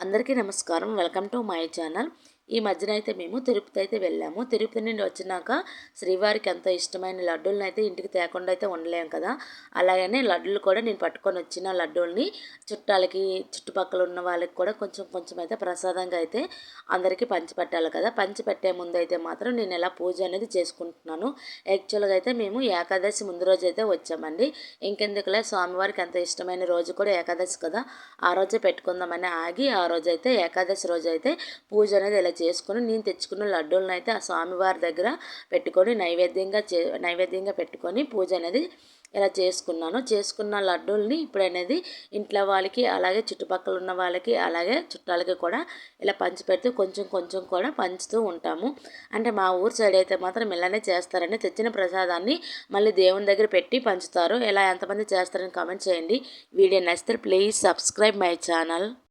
అందరికీ నమస్కారం. Welcome to my channel. ఈ మధ్యన అయితే మేము తిరుపతి అయితే వెళ్ళాము. తిరుపతి నుండి వచ్చినాక శ్రీవారికి ఎంతో ఇష్టమైన లడ్డూలను అయితే ఇంటికి తేకుండా అయితే ఉండలేము కదా. అలాగనే లడ్డూలు కూడా నేను పట్టుకొని వచ్చిన లడ్డూల్ని చుట్టాలకి, చుట్టుపక్కల ఉన్న వాళ్ళకి కూడా కొంచెం కొంచెం అయితే ప్రసాదంగా అయితే అందరికీ పంచిపెట్టాలి కదా. పంచిపెట్టే ముందు అయితే మాత్రం నేను ఎలా పూజ అనేది చేసుకుంటున్నాను. యాక్చువల్గా అయితే మేము ఏకాదశి ముందు రోజు అయితే వచ్చామండి. ఇంకెందుకులే, స్వామివారికి ఎంత ఇష్టమైన రోజు కూడా ఏకాదశి కదా, ఆ రోజే పెట్టుకుందామని ఆగి ఆ రోజైతే ఏకాదశి రోజు అయితే పూజ అనేది ఇలా చేసుకుని నేను తెచ్చుకున్న లడ్డూలను అయితే ఆ స్వామివారి దగ్గర పెట్టుకొని నైవేద్యంగా పెట్టుకొని పూజ అనేది ఇలా చేసుకున్న లడ్డూల్ని ఇప్పుడు అనేది ఇంట్లో వాళ్ళకి, అలాగే చుట్టుపక్కల ఉన్న వాళ్ళకి, అలాగే చుట్టాలకి కూడా ఇలా పంచిపెడుతూ కొంచెం కొంచెం కూడా పంచుతూ ఉంటాము. అంటే మా ఊరు సైడ్ అయితే మాత్రం ఇలానే చేస్తారని, తెచ్చిన ప్రసాదాన్ని మళ్ళీ దేవుని దగ్గర పెట్టి పంచుతారు. ఇలా ఎంతమంది చేస్తారని కామెంట్ చేయండి. వీడియో నచ్చితే ప్లీజ్ సబ్స్క్రైబ్ మై ఛానల్.